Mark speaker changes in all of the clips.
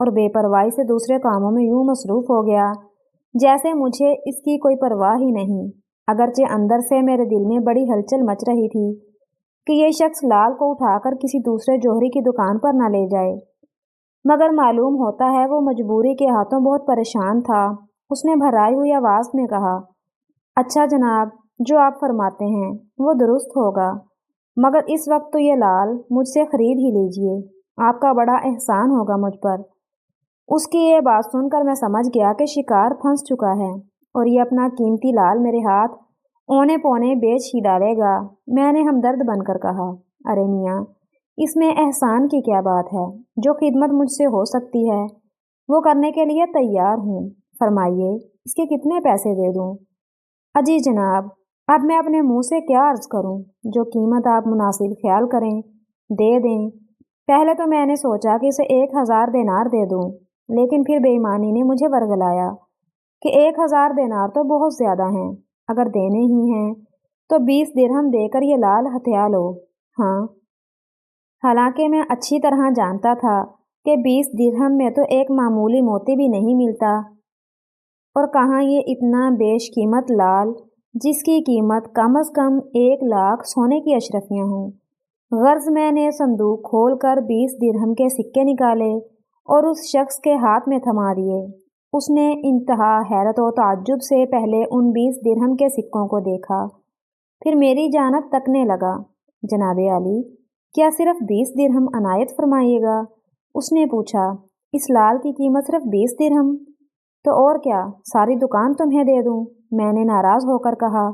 Speaker 1: اور بے پرواہی سے دوسرے کاموں میں یوں مصروف ہو گیا جیسے مجھے اس کی کوئی پرواہ ہی نہیں، اگرچہ اندر سے میرے دل میں بڑی ہلچل مچ رہی تھی کہ یہ شخص لال کو اٹھا کر کسی دوسرے جوہری کی دکان پر نہ لے جائے، مگر معلوم ہوتا ہے وہ مجبوری کے ہاتھوں بہت پریشان تھا۔ اس نے بھرائی ہوئی آواز میں کہا، اچھا جناب، جو آپ فرماتے ہیں وہ درست ہوگا، مگر اس وقت تو یہ لال مجھ سے خرید ہی لیجئے، آپ کا بڑا احسان ہوگا مجھ پر۔ اس کی یہ بات سن کر میں سمجھ گیا کہ شکار پھنس چکا ہے اور یہ اپنا قیمتی لال میرے ہاتھ اونے پونے بیچ ہی ڈالے گا۔ میں نے ہمدرد بن کر کہا، ارے میاں، اس میں احسان کی کیا بات ہے؟ جو خدمت مجھ سے ہو سکتی ہے وہ کرنے کے لیے تیار ہوں، فرمائیے اس کے کتنے پیسے دے دوں؟ اجی جناب، اب میں اپنے منہ سے کیا عرض کروں؟ جو قیمت آپ مناسب خیال کریں دے دیں۔ پہلے تو میں نے سوچا کہ اسے 1000 دینار دے دوں، لیکن پھر بے ایمانی نے مجھے ورگلایا کہ 1000 دینار تو بہت زیادہ ہیں، اگر دینے ہی ہیں تو 20 درہم دے کر یہ لال ہتھیا لو۔ ہاں، حالانکہ میں اچھی طرح جانتا تھا کہ 20 درہم میں تو ایک معمولی موتی بھی نہیں ملتا، اور کہاں یہ اتنا بیش قیمت لال جس کی قیمت کم از کم 1 لاکھ سونے کی اشرفیاں ہوں۔ غرض میں نے صندوق کھول کر 20 درہم کے سکے نکالے اور اس شخص کے ہاتھ میں تھما دیے۔ اس نے انتہا حیرت و تعجب سے پہلے ان 20 درہم کے سکوں کو دیکھا، پھر میری جانب تکنے لگا۔ جناب عالی، کیا صرف 20 درہم عنایت فرمائیے گا؟ اس نے پوچھا۔ اس لال کی قیمت صرف 20 درہم؟ تو اور کیا، ساری دکان تمہیں دے دوں؟ میں نے ناراض ہو کر کہا۔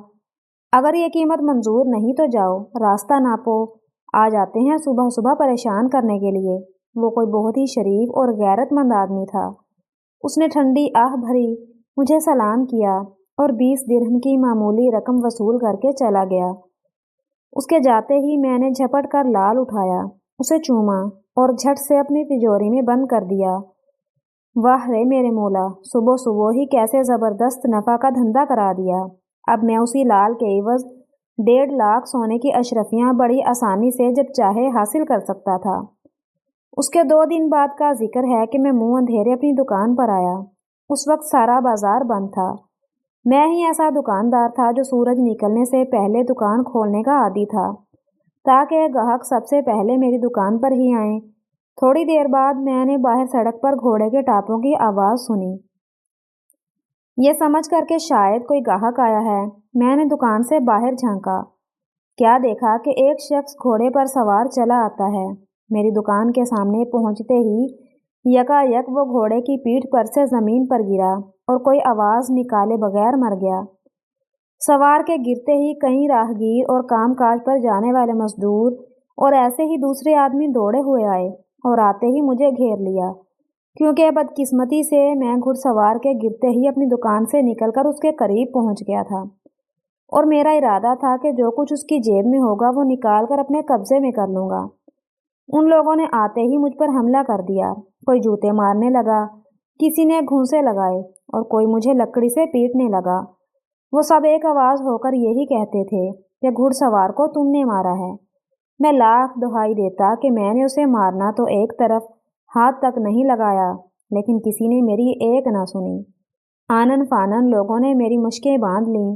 Speaker 1: اگر یہ قیمت منظور نہیں تو جاؤ، راستہ ناپو، آ جاتے ہیں صبح صبح پریشان کرنے کے لیے۔ وہ کوئی بہت ہی شریف اور غیرت مند آدمی تھا۔ اس نے ٹھنڈی آہ بھری مجھے سلام کیا اور 20 درہم کی معمولی رقم وصول کر کے چلا گیا۔ اس کے جاتے ہی میں نے جھپٹ کر لال اٹھایا، اسے چوما اور جھٹ سے اپنی تجوری میں بند کر دیا۔ واہ رے میرے مولا، صبح صبح ہی کیسے زبردست نفع کا دھندا کرا دیا۔ اب میں اسی لال کے عوض 1.5 لاکھ سونے کی اشرفیاں بڑی آسانی سے جب چاہے حاصل کر سکتا تھا۔ اس کے 2 دن بعد کا ذکر ہے کہ میں منہ اندھیرے اپنی دکان پر آیا۔ اس وقت سارا بازار بند تھا۔ میں ہی ایسا دکاندار تھا جو سورج نکلنے سے پہلے دکان کھولنے کا عادی تھا تاکہ گاہک سب سے پہلے میری دکان پر ہی آئیں۔ تھوڑی دیر بعد میں نے باہر سڑک پر گھوڑے کے ٹاپوں کی آواز سنی۔ یہ سمجھ کر کہ شاید کوئی گاہک آیا ہے، میں نے دکان سے باہر جھانکا۔ کیا دیکھا کہ ایک شخص گھوڑے پر سوار چلا آتا ہے۔ میری دکان کے سامنے پہنچتے ہی یکا یک وہ گھوڑے کی پیٹھ پر سے زمین پر گرا اور کوئی آواز نکالے بغیر مر گیا۔ سوار کے گرتے ہی کئی راہگیر اور کام کاج پر جانے والے مزدور اور ایسے ہی دوسرے آدمی دوڑے ہوئے آئے اور آتے ہی مجھے گھیر لیا، کیونکہ بدقسمتی سے میں گھڑ سوار کے گرتے ہی اپنی دکان سے نکل کر اس کے قریب پہنچ گیا تھا، اور میرا ارادہ تھا کہ جو کچھ اس کی جیب میں ہوگا وہ نکال کر اپنے قبضے میں کر لوں گا۔ ان لوگوں نے آتے ہی مجھ پر حملہ کر دیا، کوئی جوتے مارنے لگا، کسی نے گھونسے لگائے اور کوئی مجھے لکڑی سے پیٹنے لگا۔ وہ سب ایک آواز ہو کر یہی کہتے تھے کہ گھڑ سوار کو تم نے مارا ہے۔ میں لاکھ دہائی دیتا کہ میں نے اسے مارنا تو ایک طرف ہاتھ تک نہیں لگایا، لیکن کسی نے میری ایک نہ سنی۔ آنن فانن لوگوں نے میری مشکیں باندھ لیں۔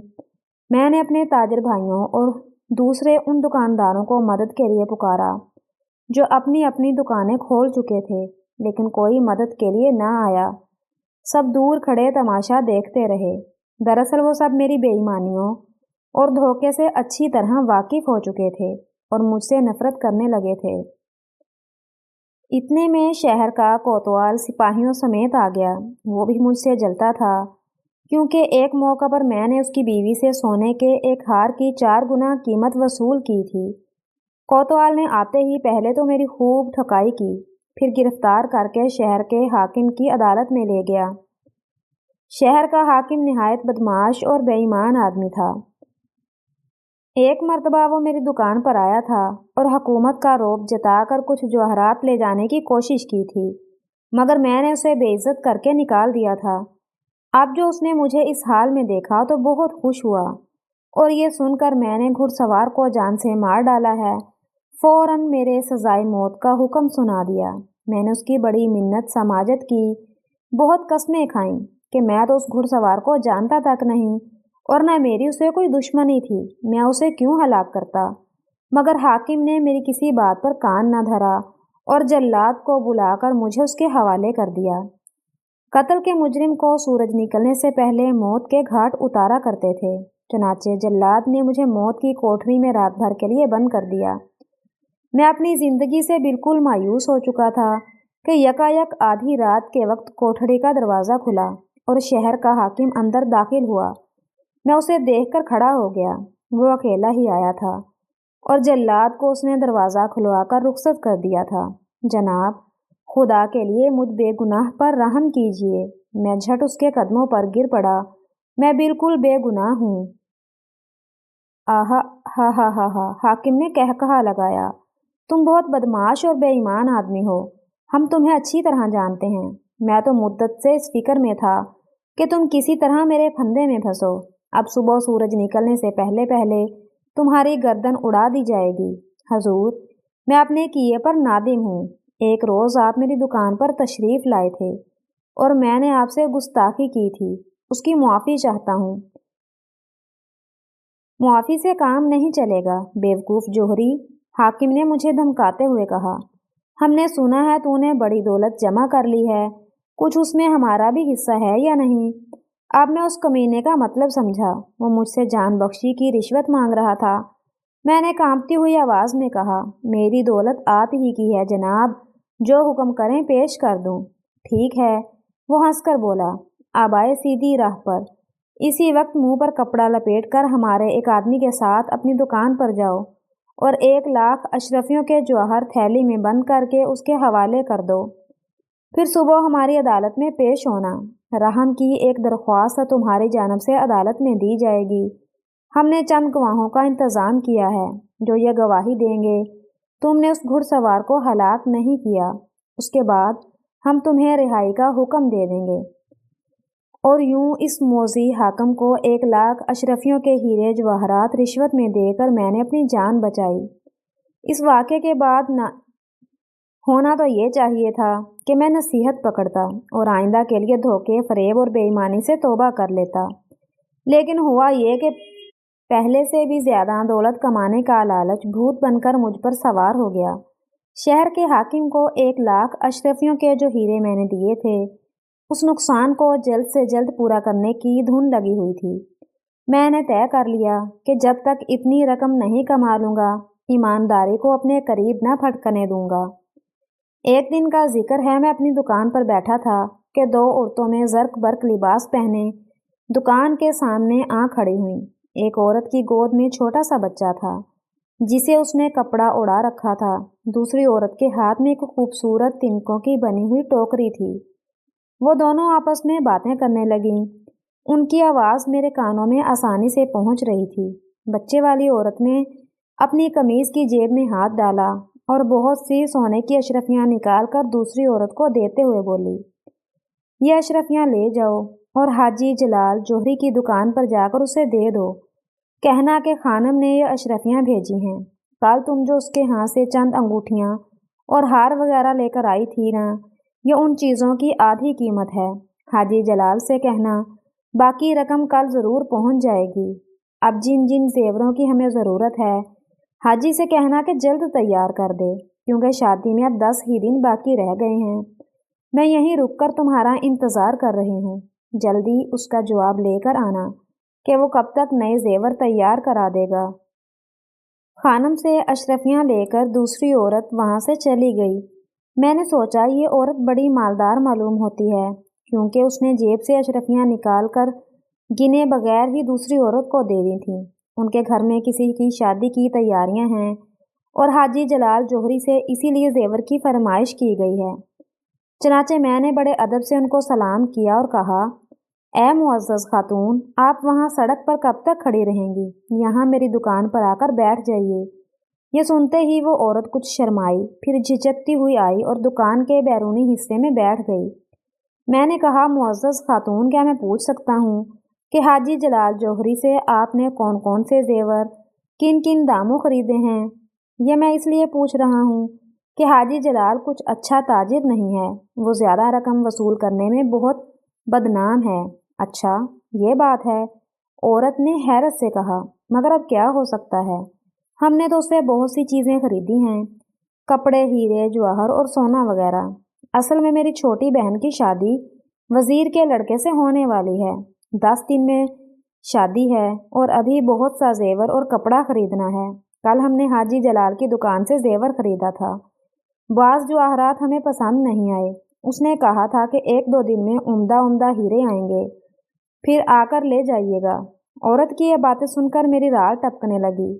Speaker 1: میں نے اپنے تاجر بھائیوں اور دوسرے ان دکانداروں کو مدد کے لیے پکارا جو اپنی اپنی دکانیں کھول چکے تھے، لیکن کوئی مدد کے لیے نہ آیا۔ سب دور کھڑے تماشا دیکھتے رہے۔ دراصل وہ سب میری بے ایمانیوں اور دھوکے سے اچھی طرح واقف ہو چکے تھے اور مجھ سے نفرت کرنے لگے تھے۔ اتنے میں شہر کا کوتوال سپاہیوں سمیت آ گیا۔ وہ بھی مجھ سے جلتا تھا، کیونکہ ایک موقع پر میں نے اس کی بیوی سے سونے کے ایک ہار کی 4 گنا قیمت وصول کی تھی۔ کوتوال نے آتے ہی پہلے تو میری خوب ٹھکائی کی، پھر گرفتار کر کے شہر کے حاکم کی عدالت میں لے گیا۔ شہر کا حاکم نہایت بدمعاش اور بے ایمان آدمی تھا۔ ایک مرتبہ وہ میری دکان پر آیا تھا اور حکومت کا رعب جتا کر کچھ جواہرات لے جانے کی کوشش کی تھی، مگر میں نے اسے بے عزت کر کے نکال دیا تھا۔ اب جو اس نے مجھے اس حال میں دیکھا تو بہت خوش ہوا، اور یہ سن کر میں نے گھڑ سوار کو جان سے مار ڈالا ہے، فوراً میرے سزائے موت کا حکم سنا دیا۔ میں نے اس کی بڑی منت سماجت کی، بہت قسمیں کھائیں کہ میں تو اس گھڑ سوار کو جانتا تک نہیں اور نہ میری اسے کوئی دشمنی تھی، میں اسے کیوں ہلاک کرتا؟ مگر حاکم نے میری کسی بات پر کان نہ دھرا اور جلاد کو بلا کر مجھے اس کے حوالے کر دیا۔ قتل کے مجرم کو سورج نکلنے سے پہلے موت کے گھاٹ اتارا کرتے تھے، چنانچہ جلاد نے مجھے موت کی کوٹری میں رات بھر کے لیے بند کر دیا۔ میں اپنی زندگی سے بالکل مایوس ہو چکا تھا کہ یکایک آدھی رات کے وقت کوٹھڑی کا دروازہ کھلا اور شہر کا حاکم اندر داخل ہوا۔ میں اسے دیکھ کر کھڑا ہو گیا، وہ اکیلا ہی آیا تھا اور جلاد کو اس نے دروازہ کھلوا کر رخصت کر دیا تھا۔ جناب، خدا کے لیے مجھ بے گناہ پر رحم کیجیے۔ میں جھٹ اس کے قدموں پر گر پڑا، میں بالکل بے گناہ ہوں۔ آہا ہا ہا ہا ہا، حاکم نے قہقہا لگایا، تم بہت بدمعاش اور بے ایمان آدمی ہو، ہم تمہیں اچھی طرح جانتے ہیں۔ میں تو مدت سے اس فکر میں تھا کہ تم کسی طرح میرے پھندے میں پھنسو۔ اب صبح سورج نکلنے سے پہلے پہلے تمہاری گردن اڑا دی جائے گی۔ حضور، میں اپنے کیے پر نادم ہوں۔ ایک روز آپ میری دکان پر تشریف لائے تھے اور میں نے آپ سے گستاخی کی تھی، اس کی معافی چاہتا ہوں۔ معافی سے کام نہیں چلے گا بیوقوف جوہری، حاکم نے مجھے دھمکاتے ہوئے کہا۔ ہم نے سنا ہے تو نے بڑی دولت جمع کر لی ہے، کچھ اس میں ہمارا بھی حصہ ہے یا نہیں؟ اب میں اس کمینے کا مطلب سمجھا، وہ مجھ سے جان بخشی کی رشوت مانگ رہا تھا۔ میں نے کانپتی ہوئی آواز میں کہا، میری دولت آپ ہی کی ہے جناب، جو حکم کریں پیش کر دوں۔ ٹھیک ہے، وہ ہنس کر بولا، اب آئے سیدھی راہ پر۔ اسی وقت منہ پر کپڑا لپیٹ کر ہمارے ایک آدمی کے ساتھ اپنی دکان پر جاؤ اور 1,00,000 اشرفیوں کے جوہر تھیلی میں بند کر کے اس کے حوالے کر دو۔ پھر صبح ہماری عدالت میں پیش ہونا۔ رحم کی ایک درخواست تمہاری جانب سے عدالت میں دی جائے گی۔ ہم نے چند گواہوں کا انتظام کیا ہے جو یہ گواہی دیں گے تم نے اس گھڑ سوار کو ہلاک نہیں کیا۔ اس کے بعد ہم تمہیں رہائی کا حکم دے دیں گے۔ اور یوں اس موذی حاکم کو 1,00,000 اشرفیوں کے ہیرے جواہرات رشوت میں دے کر میں نے اپنی جان بچائی۔ اس واقعے کے بعد ہونا تو یہ چاہیے تھا کہ میں نصیحت پکڑتا اور آئندہ کے لیے دھوکے، فریب اور بے ایمانی سے توبہ کر لیتا، لیکن ہوا یہ کہ پہلے سے بھی زیادہ دولت کمانے کا لالچ بھوت بن کر مجھ پر سوار ہو گیا۔ شہر کے حاکم کو 1,00,000 اشرفیوں کے جو ہیرے میں نے دیے تھے، اس نقصان کو جلد سے جلد پورا کرنے کی دھن لگی ہوئی تھی۔ میں نے طے کر لیا کہ جب تک اتنی رقم نہیں کما لوں گا، ایمانداری کو اپنے قریب نہ پھٹکنے دوں گا۔ ایک دن کا ذکر ہے، میں اپنی دکان پر بیٹھا تھا کہ 2 عورتوں میں زرق برق لباس پہنے دکان کے سامنے آ کھڑی ہوئیں۔ ایک عورت کی گود میں چھوٹا سا بچہ تھا جسے اس نے کپڑا اڑا رکھا تھا، دوسری عورت کے ہاتھ میں ایک خوبصورت تنکوں کی بنی ہوئی ٹوکری تھی۔ وہ دونوں آپس میں باتیں کرنے لگیں، ان کی آواز میرے کانوں میں آسانی سے پہنچ رہی تھی۔ بچے والی عورت نے اپنی قمیض کی جیب میں ہاتھ ڈالا اور بہت سی سونے کی اشرفیاں نکال کر دوسری عورت کو دیتے ہوئے بولی، یہ اشرفیاں لے جاؤ اور حاجی جلال جوہری کی دکان پر جا کر اسے دے دو، کہنا کہ خانم نے یہ اشرفیاں بھیجی ہیں۔ کل تم جو اس کے ہاں سے چند انگوٹھیاں اور ہار وغیرہ لے کر آئی تھی نا، یہ ان چیزوں کی آدھی قیمت ہے۔ حاجی جلال سے کہنا باقی رقم کل ضرور پہنچ جائے گی۔ اب جن جن زیوروں کی ہمیں ضرورت ہے، حاجی سے کہنا کہ جلد تیار کر دے، کیونکہ شادی میں اب 10 ہی دن باقی رہ گئے ہیں۔ میں یہیں رک کر تمہارا انتظار کر رہی ہوں، جلدی اس کا جواب لے کر آنا کہ وہ کب تک نئے زیور تیار کرا دے گا۔ خانم سے اشرفیاں لے کر دوسری عورت وہاں سے چلی گئی۔ میں نے سوچا یہ عورت بڑی مالدار معلوم ہوتی ہے، کیونکہ اس نے جیب سے اشرفیاں نکال کر گنے بغیر ہی دوسری عورت کو دے دی تھیں۔ ان کے گھر میں کسی کی شادی کی تیاریاں ہیں اور حاجی جلال جوہری سے اسی لیے زیور کی فرمائش کی گئی ہے۔ چنانچہ میں نے بڑے ادب سے ان کو سلام کیا اور کہا، اے معزز خاتون، آپ وہاں سڑک پر کب تک کھڑی رہیں گی؟ یہاں میری دکان پر آ کر بیٹھ جائیے۔ یہ سنتے ہی وہ عورت کچھ شرمائی، پھر جھجکتی ہوئی آئی اور دکان کے بیرونی حصے میں بیٹھ گئی۔ میں نے کہا، معزز خاتون، کیا میں پوچھ سکتا ہوں کہ حاجی جلال جوہری سے آپ نے کون کون سے زیور کن کن داموں خریدے ہیں؟ یہ میں اس لیے پوچھ رہا ہوں کہ حاجی جلال کچھ اچھا تاجر نہیں ہے، وہ زیادہ رقم وصول کرنے میں بہت بدنام ہے۔ اچھا، یہ بات ہے، عورت نے حیرت سے کہا، مگر اب کیا ہو سکتا ہے؟ ہم نے تو اس سے بہت سی چیزیں خریدی ہیں، کپڑے، ہیرے، جواہر اور سونا وغیرہ۔ اصل میں میری چھوٹی بہن کی شادی وزیر کے لڑکے سے ہونے والی ہے، 10 دن میں شادی ہے، اور ابھی بہت سا زیور اور کپڑا خریدنا ہے۔ کل ہم نے حاجی جلال کی دکان سے زیور خریدا تھا، بعض جواہرات ہمیں پسند نہیں آئے۔ اس نے کہا تھا کہ 1-2 دن میں عمدہ ہیرے آئیں گے، پھر آ کر لے جائیے گا۔ عورت کی یہ باتیں سن کر میری رال ٹپکنے لگی۔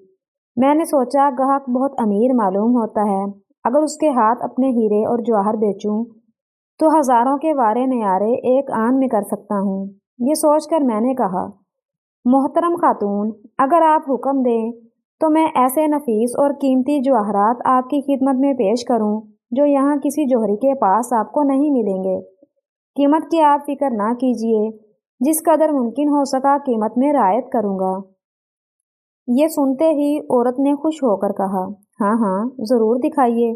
Speaker 1: میں نے سوچا گاہک بہت امیر معلوم ہوتا ہے، اگر اس کے ہاتھ اپنے ہیرے اور جواہر بیچوں تو ہزاروں کے وارے نیارے ایک آن میں کر سکتا ہوں۔ یہ سوچ کر میں نے کہا، محترم خاتون، اگر آپ حکم دیں تو میں ایسے نفیس اور قیمتی جواہرات آپ کی خدمت میں پیش کروں جو یہاں کسی جوہری کے پاس آپ کو نہیں ملیں گے۔ قیمت کی آپ فکر نہ کیجیے، جس قدر ممکن ہو سکا قیمت میں رعایت کروں گا۔ یہ سنتے ہی عورت نے خوش ہو کر کہا، ہاں ہاں، ضرور دکھائیے،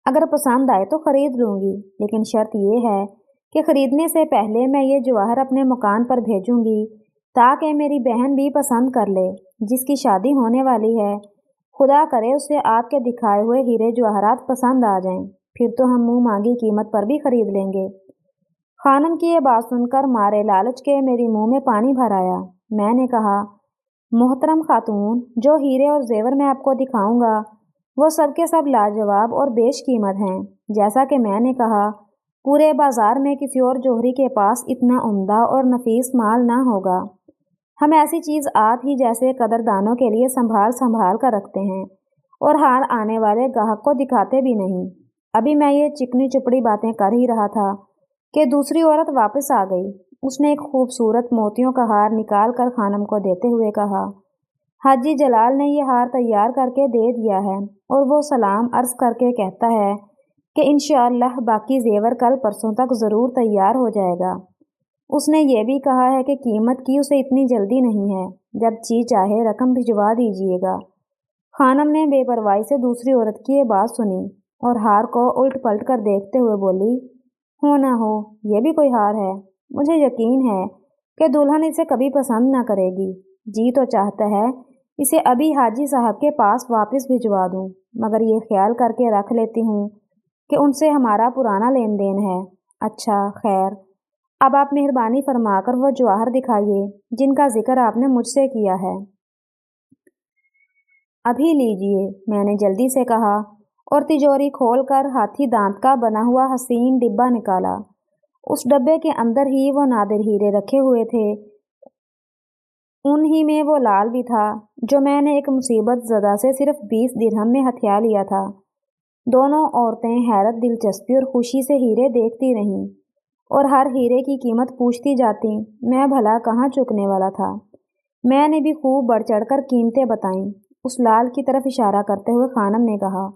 Speaker 1: اگر پسند آئے تو خرید لوں گی، لیکن شرط یہ ہے کہ خریدنے سے پہلے میں یہ جواہر اپنے مکان پر بھیجوں گی تاکہ میری بہن بھی پسند کر لے، جس کی شادی ہونے والی ہے۔ خدا کرے اسے آپ کے دکھائے ہوئے ہیرے جواہرات پسند آ جائیں، پھر تو ہم منہ مانگی قیمت پر بھی خرید لیں گے۔ خانم کی یہ بات سن کر مارے لالچ کے میری منہ میں پانی بھر آیا۔ میں نے کہا، محترم خاتون، جو ہیرے اور زیور میں آپ کو دکھاؤں گا وہ سب کے سب لاجواب اور بیش قیمت ہیں۔ جیسا کہ میں نے کہا، پورے بازار میں کسی اور جوہری کے پاس اتنا عمدہ اور نفیس مال نہ ہوگا۔ ہم ایسی چیز آپ ہی جیسے قدردانوں کے لیے سنبھال کر رکھتے ہیں، اور ہار آنے والے گاہک کو دکھاتے بھی نہیں۔ ابھی میں یہ چکنی چپڑی باتیں کر ہی رہا تھا کہ دوسری عورت واپس آ گئی۔ اس نے ایک خوبصورت موتیوں کا ہار نکال کر خانم کو دیتے ہوئے کہا، حاجی جلال نے یہ ہار تیار کر کے دے دیا ہے، اور وہ سلام عرض کر کے کہتا ہے کہ انشاءاللہ باقی زیور کل پرسوں تک ضرور تیار ہو جائے گا۔ اس نے یہ بھی کہا ہے کہ قیمت کی اسے اتنی جلدی نہیں ہے، جب جی چاہے رقم بھجوا دیجیے گا۔ خانم نے بے پرواہی سے دوسری عورت کی یہ بات سنی اور ہار کو الٹ پلٹ کر دیکھتے ہوئے بولی، ہو نہ ہو، یہ بھی کوئی ہار ہے؟ مجھے یقین ہے کہ دلہن اسے کبھی پسند نہ کرے گی۔ جی تو چاہتا ہے اسے ابھی حاجی صاحب کے پاس واپس بھجوا دوں، مگر یہ خیال کر کے رکھ لیتی ہوں کہ ان سے ہمارا پرانا لین دین ہے۔ اچھا، خیر، اب آپ مہربانی فرما کر وہ جواہر دکھائیے جن کا ذکر آپ نے مجھ سے کیا ہے۔ ابھی لیجیے، میں نے جلدی سے کہا، اور تجوری کھول کر ہاتھی دانت کا بنا ہوا حسین ڈبہ نکالا۔ اس ڈبے کے اندر ہی وہ نادر ہیرے رکھے ہوئے تھے، ان ہی میں وہ لال بھی تھا جو میں نے ایک مصیبت زدہ سے صرف 20 درہم میں ہتھیا لیا تھا۔ دونوں عورتیں حیرت، دلچسپی اور خوشی سے ہیرے دیکھتی رہیں، اور ہر ہیرے کی قیمت پوچھتی جاتیں۔ میں بھلا کہاں چکنے والا تھا، میں نے بھی خوب بڑھ چڑھ کر قیمتیں بتائیں۔ اس لال کی طرف اشارہ کرتے ہوئے خانم نے کہا،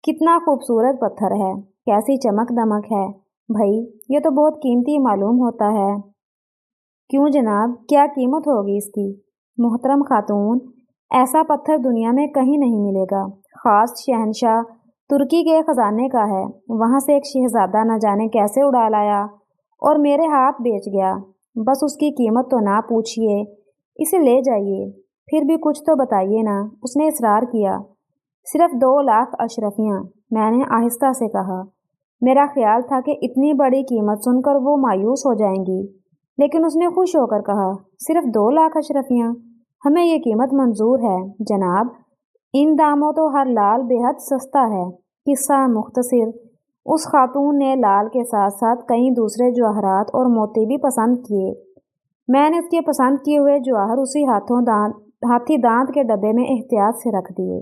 Speaker 1: کتنا خوبصورت پتھر ہے، کیسی چمک دمک ہے، بھائی یہ تو بہت قیمتی معلوم ہوتا ہے۔ کیوں جناب، کیا قیمت ہوگی اس کی؟ محترم خاتون، ایسا پتھر دنیا میں کہیں نہیں ملے گا، خاص شہنشاہ ترکی کے خزانے کا ہے، وہاں سے ایک شہزادہ نہ جانے کیسے اڑا لایا اور میرے ہاتھ بیچ گیا۔ بس اس کی قیمت تو نہ پوچھیے، اسے لے جائیے، پھر بھی کچھ تو بتائیے نا، اس نے اصرار کیا۔ صرف 2 لاکھ اشرفیاں، میں نے آہستہ سے کہا۔ میرا خیال تھا کہ اتنی بڑی قیمت سن کر وہ مایوس ہو جائیں گی، لیکن اس نے خوش ہو کر کہا، صرف 2 لاکھ اشرفیاں، ہمیں یہ قیمت منظور ہے جناب، ان داموں تو ہر لال بے حد سستا ہے۔ قصہ مختصر، اس خاتون نے لال کے ساتھ ساتھ کئی دوسرے جواہرات اور موتی بھی پسند کیے۔ میں نے اس کے پسند کیے ہوئے جواہر اسی ہاتھی دانت کے ڈبے میں احتیاط سے رکھ دیے۔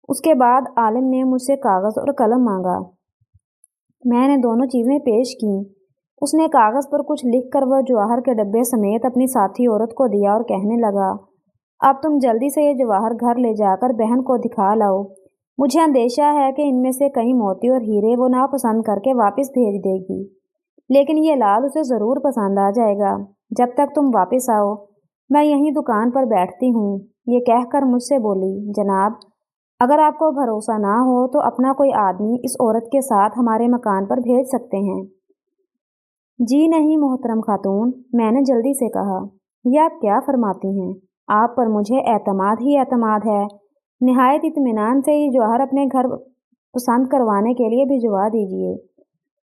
Speaker 1: اس کے بعد عالم نے مجھ سے کاغذ اور قلم مانگا۔ میں نے دونوں چیزیں پیش کیں۔ اس نے کاغذ پر کچھ لکھ کر وہ جواہر کے ڈبے سمیت اپنی ساتھی عورت کو دیا اور کہنے لگا، اب تم جلدی سے یہ جواہر گھر لے جا کر بہن کو دکھا لاؤ، مجھے اندیشہ ہے کہ ان میں سے کئی موتی اور ہیرے وہ ناپسند کر کے واپس بھیج دے گی، لیکن یہ لال اسے ضرور پسند آ جائے گا۔ جب تک تم واپس آؤ میں یہیں دکان پر بیٹھتی ہوں۔ یہ کہہ کر مجھ سے بولی، جناب اگر آپ کو بھروسہ نہ ہو تو اپنا کوئی آدمی اس عورت کے ساتھ ہمارے مکان پر بھیج سکتے ہیں۔ جی نہیں محترم خاتون، میں نے جلدی سے کہا، یہ آپ کیا فرماتی ہیں؟ آپ پر مجھے اعتماد ہی اعتماد ہے۔ نہایت اطمینان سے یہ جوہر اپنے گھر پسند کروانے کے لیے بھجوا دیجیے۔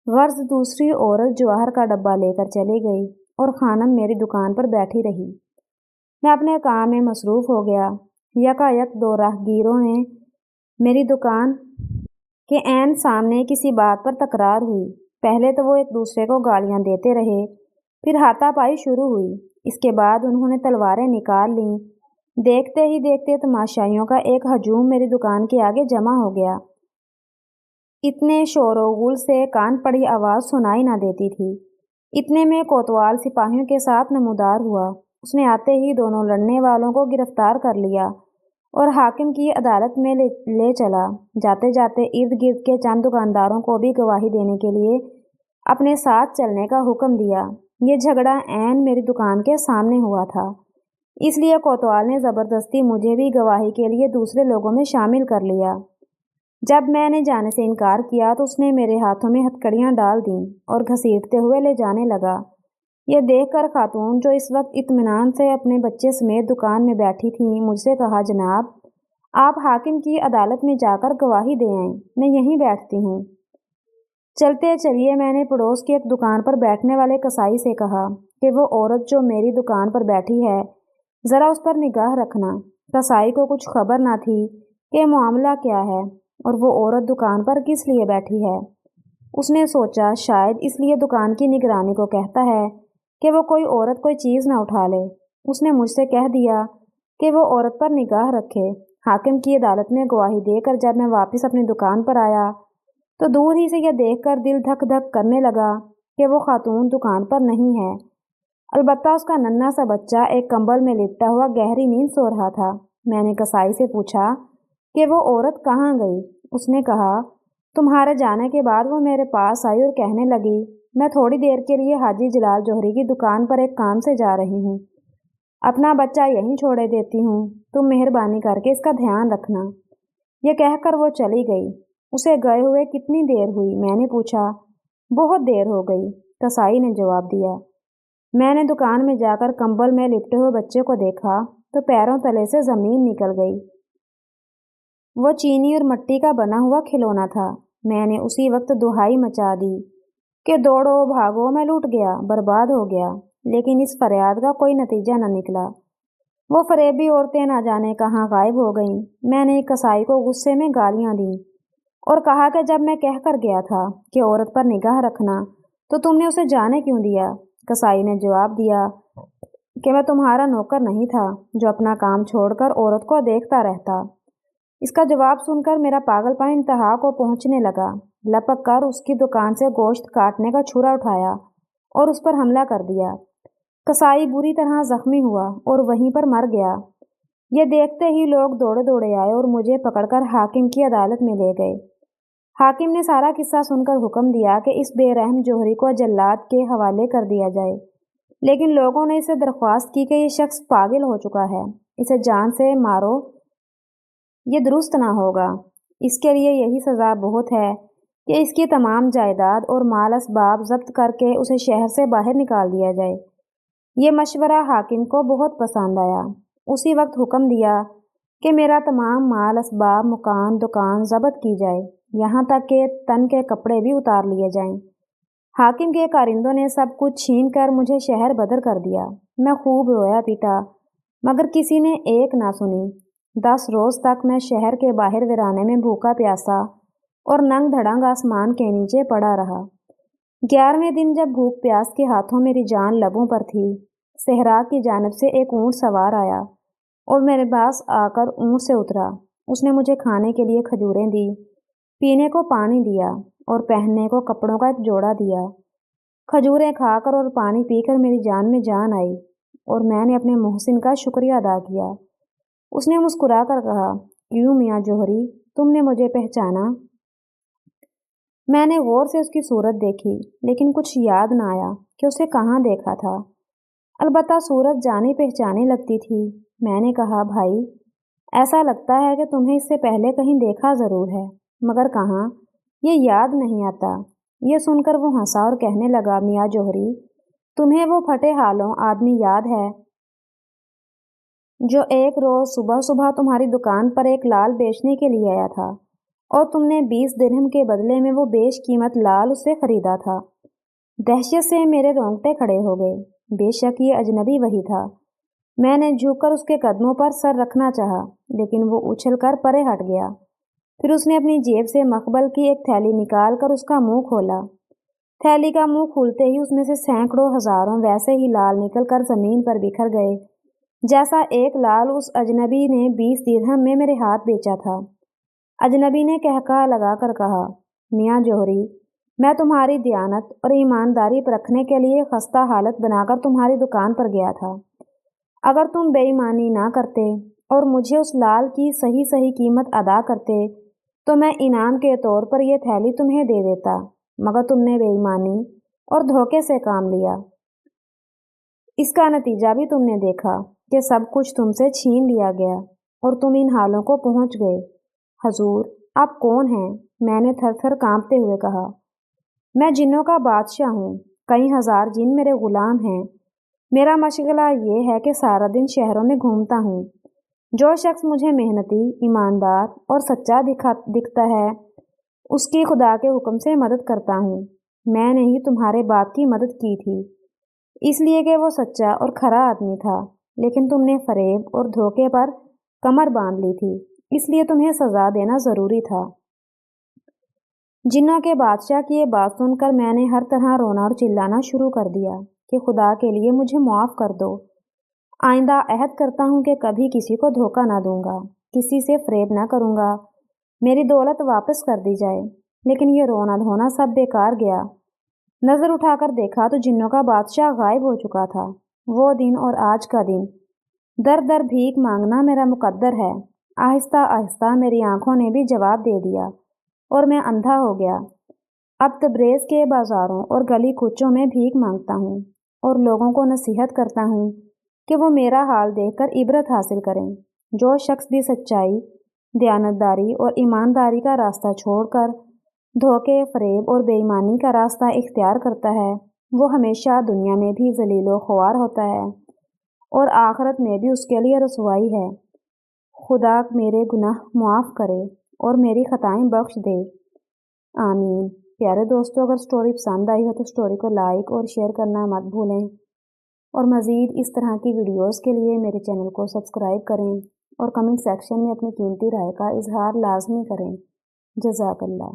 Speaker 1: غرض دوسری عورت جوہر کا ڈبہ لے کر چلی گئی اور خانم میری دکان پر بیٹھی رہی۔ میں اپنے کام میں مصروف ہو گیا۔ یکایک دو راہگیروں نے میری دکان کے عین سامنے کسی بات پر تکرار ہوئی۔ پہلے تو وہ ایک دوسرے کو گالیاں دیتے رہے، پھر ہاتھا پائی شروع ہوئی۔ اس کے بعد انہوں نے تلواریں نکال لیں۔ دیکھتے ہی دیکھتے تماشائیوں کا ایک ہجوم میری دکان کے آگے جمع ہو گیا۔ اتنے شور و غل سے کان پڑی آواز سنائی نہ دیتی تھی۔ اتنے میں کوتوال سپاہیوں کے ساتھ نمودار ہوا۔ اس نے آتے ہی دونوں لڑنے والوں کو گرفتار کر لیا اور حاکم کی عدالت میں لے چلا۔ جاتے جاتے ارد گرد کے چند دکانداروں کو بھی گواہی دینے کے لیے اپنے ساتھ چلنے کا حکم دیا۔ یہ جھگڑا عین میری دکان کے سامنے ہوا تھا، اس لیے کوتوال نے زبردستی مجھے بھی گواہی کے لیے دوسرے لوگوں میں شامل کر لیا۔ جب میں نے جانے سے انکار کیا تو اس نے میرے ہاتھوں میں ہتکڑیاں ڈال دیں اور گھسیٹتے ہوئے لے جانے لگا۔ یہ دیکھ کر خاتون، جو اس وقت اطمینان سے اپنے بچے سمیت دکان میں بیٹھی تھیں، مجھ سے کہا، جناب، آپ حاکم کی عدالت میں جا کر گواہی دے آئیں، میں یہیں بیٹھتی ہوں۔ چلتے چلیے، میں نے پڑوس کی ایک دکان پر بیٹھنے والے کسائی سے کہا کہ وہ عورت جو میری دکان پر بیٹھی ہے، ذرا اس پر نگاہ رکھنا۔ کسائی کو کچھ خبر نہ تھی کہ معاملہ کیا ہے اور وہ عورت دکان پر کس لیے بیٹھی ہے۔ اس نے سوچا شاید اس لیے دکان کی نگرانی کو کہتا ہے کہ وہ کوئی عورت کوئی چیز نہ اٹھا لے۔ اس نے مجھ سے کہہ دیا کہ وہ عورت پر نگاہ رکھے۔ حاکم کی عدالت میں گواہی دے کر جب میں واپس اپنی دکان پر آیا تو دور ہی سے یہ دیکھ کر دل دھک دھک کرنے لگا کہ وہ خاتون دکان پر نہیں ہے، البتہ اس کا ننھا سا بچہ ایک کمبل میں لپٹا ہوا گہری نیند سو رہا تھا۔ میں نے کسائی سے پوچھا کہ وہ عورت کہاں گئی؟ اس نے کہا، تمہارے جانے کے بعد وہ میرے پاس آئی اور کہنے لگی، میں تھوڑی دیر کے لیے حاجی جلال جوہری کی دکان پر ایک کام سے جا رہی ہوں، اپنا بچہ یہیں چھوڑے دیتی ہوں، تم مہربانی کر کے اس کا دھیان رکھنا۔ یہ کہہ کر وہ چلی گئی۔ اسے گئے ہوئے کتنی دیر ہوئی؟ میں نے پوچھا۔ بہت دیر ہو گئی، کسائی نے جواب دیا۔ میں نے دکان میں جا کر کمبل میں لپٹے ہوئے بچے کو دیکھا تو پیروں تلے سے زمین نکل گئی۔ وہ چینی اور مٹی کا بنا ہوا کھلونا تھا۔ میں نے اسی وقت دہائی مچا دی کہ دوڑو بھاگو، میں لوٹ گیا، برباد ہو گیا۔ لیکن اس فریاد کا کوئی نتیجہ نہ نکلا۔ وہ فریبی عورتیں نہ جانے کہاں غائب ہو گئیں۔ میں نے کسائی کو غصے میں گالیاں دیں اور کہا کہ جب میں کہہ کر گیا تھا کہ عورت پر نگاہ رکھنا تو تم نے اسے جانے کیوں دیا؟ کسائی نے جواب دیا کہ میں تمہارا نوکر نہیں تھا جو اپنا کام چھوڑ کر عورت کو دیکھتا رہتا۔ اس کا جواب سن کر میرا پاگل پن انتہا کو پہنچنے لگا۔ لپک کر اس کی دکان سے گوشت کاٹنے کا چھرا اٹھایا اور اس پر حملہ کر دیا۔ کسائی بری طرح زخمی ہوا اور وہیں پر مر گیا۔ یہ دیکھتے ہی لوگ دوڑے دوڑے آئے اور مجھے پکڑ کر حاکم کی عدالت میں لے گئے۔ حاکم نے سارا قصہ سن کر حکم دیا کہ اس بے رحم جوہری کو جلاد کے حوالے کر دیا جائے، لیکن لوگوں نے اسے درخواست کی کہ یہ شخص پاگل ہو چکا ہے، اسے جان سے مارو، یہ درست نہ ہوگا۔ اس کے لیے یہی سزا بہت ہے کہ اس کی تمام جائیداد اور مال اسباب ضبط کر کے اسے شہر سے باہر نکال دیا جائے۔ یہ مشورہ حاکم کو بہت پسند آیا۔ اسی وقت حکم دیا کہ میرا تمام مال اسباب، مکان، دکان ضبط کی جائے، یہاں تک کہ تن کے کپڑے بھی اتار لیے جائیں۔ حاکم کے کارندوں نے سب کچھ چھین کر مجھے شہر بدر کر دیا۔ میں خوب رویا پیٹا مگر کسی نے ایک نہ سنی۔ 10 روز تک میں شہر کے باہر ویرانے میں بھوکا پیاسا اور ننگ دھڑنگ آسمان کے نیچے پڑا رہا۔ 11ویں دن جب بھوک پیاس کے ہاتھوں میری جان لبوں پر تھی، صحرا کی جانب سے ایک اونٹ سوار آیا اور میرے پاس آ کر اونٹ سے اترا۔ اس نے مجھے کھانے کے لیے کھجوریں دی، پینے کو پانی دیا اور پہننے کو کپڑوں کا ایک جوڑا دیا۔ کھجوریں کھا کر اور پانی پی کر میری جان میں جان آئی اور میں نے اپنے محسن کا شکریہ ادا کیا۔ اس نے مسکرا کر کہا، کیوں میاں جوہری، تم نے مجھے پہچانا؟ میں نے غور سے اس کی صورت دیکھی لیکن کچھ یاد نہ آیا کہ اسے کہاں دیکھا تھا، البتہ صورت جانی پہچانی لگتی تھی۔ میں نے کہا، بھائی ایسا لگتا ہے کہ تمہیں اس سے پہلے کہیں دیکھا ضرور ہے، مگر کہاں، یہ یاد نہیں آتا۔ یہ سن کر وہ ہنسا اور کہنے لگا، میاں جوہری، تمہیں وہ پھٹے حالوں آدمی یاد ہے جو ایک روز صبح صبح تمہاری دکان پر ایک لال بیچنے کے لیے آیا تھا اور تم نے 20 درہم کے بدلے میں وہ بیش قیمت لال اسے خریدا تھا؟ دہشت سے میرے رونگٹے کھڑے ہو گئے۔ بے شک یہ اجنبی وہی تھا۔ میں نے جھک کر اس کے قدموں پر سر رکھنا چاہا، لیکن وہ اچھل کر پرے ہٹ گیا۔ پھر اس نے اپنی جیب سے مخبل کی ایک تھیلی نکال کر اس کا منہ کھولا۔ تھیلی کا منہ کھولتے ہی اس میں سے سینکڑوں ہزاروں ویسے ہی لال نکل کر زمین پر بکھر گئے، جیسا ایک لال اس اجنبی نے 20 درہم میں میرے ہاتھ بیچا تھا۔ اجنبی نے قہقہہ لگا کر کہا، میاں جوہری، میں تمہاری دیانت اور ایمانداری پرکھنے کے لیے خستہ حالت بنا کر تمہاری دکان پر گیا تھا۔ اگر تم بے ایمانی نہ کرتے اور مجھے اس لال کی صحیح قیمت ادا کرتے تو میں انعام کے طور پر یہ تھیلی تمہیں دے دیتا، مگر تم نے بے ایمانی اور دھوکے سے کام لیا۔ اس کا نتیجہ بھی تم نے دیکھا کہ سب کچھ تم سے چھین لیا گیا اور تم ان حالوں کو پہنچ گئے۔ حضور، آپ کون ہیں؟ میں نے تھر تھر کانپتے ہوئے کہا۔ میں جنوں کا بادشاہ ہوں، کئی ہزار جن میرے غلام ہیں۔ میرا مشغلہ یہ ہے کہ سارا دن شہروں میں گھومتا ہوں۔ جو شخص مجھے محنتی، ایماندار اور سچا دکھتا ہے، اس کی خدا کے حکم سے مدد کرتا ہوں۔ میں نے ہی تمہارے باپ کی مدد کی تھی، اس لیے کہ وہ سچا اور کھرا آدمی تھا، لیکن تم نے فریب اور دھوکے پر کمر باندھ لی تھی، اس لیے تمہیں سزا دینا ضروری تھا۔ جنوں کے بادشاہ کی یہ بات سن کر میں نے ہر طرح رونا اور چلانا شروع کر دیا کہ خدا کے لیے مجھے معاف کر دو۔ آئندہ عہد کرتا ہوں کہ کبھی کسی کو دھوکہ نہ دوں گا، کسی سے فریب نہ کروں گا، میری دولت واپس کر دی جائے۔ لیکن یہ رونا دھونا سب بیکار گیا۔ نظر اٹھا کر دیکھا تو جنوں کا بادشاہ غائب ہو چکا تھا۔ وہ دن اور آج کا دن، در در بھیک مانگنا میرا مقدر ہے۔ آہستہ آہستہ میری آنکھوں نے بھی جواب دے دیا اور میں اندھا ہو گیا۔ اب تبریز کے بازاروں اور گلی کوچوں میں بھیک مانگتا ہوں اور لوگوں کو نصیحت کرتا ہوں کہ وہ میرا حال دیکھ کر عبرت حاصل کریں۔ جو شخص بھی سچائی، دیانتداری اور ایمانداری کا راستہ چھوڑ کر دھوکے، فریب اور بے ایمانی کا راستہ اختیار کرتا ہے، وہ ہمیشہ دنیا میں بھی ذلیل و خوار ہوتا ہے اور آخرت میں بھی اس کے لیے رسوائی ہے۔ خدا میرے گناہ معاف کرے اور میری خطائیں بخش دے، آمین۔ پیارے دوستو، اگر سٹوری پسند آئی ہو تو سٹوری کو لائک اور شیئر کرنا مت بھولیں، اور مزید اس طرح کی ویڈیوز کے لیے میرے چینل کو سبسکرائب کریں اور کمنٹ سیکشن میں اپنی قیمتی رائے کا اظہار لازمی کریں۔ جزاک اللہ۔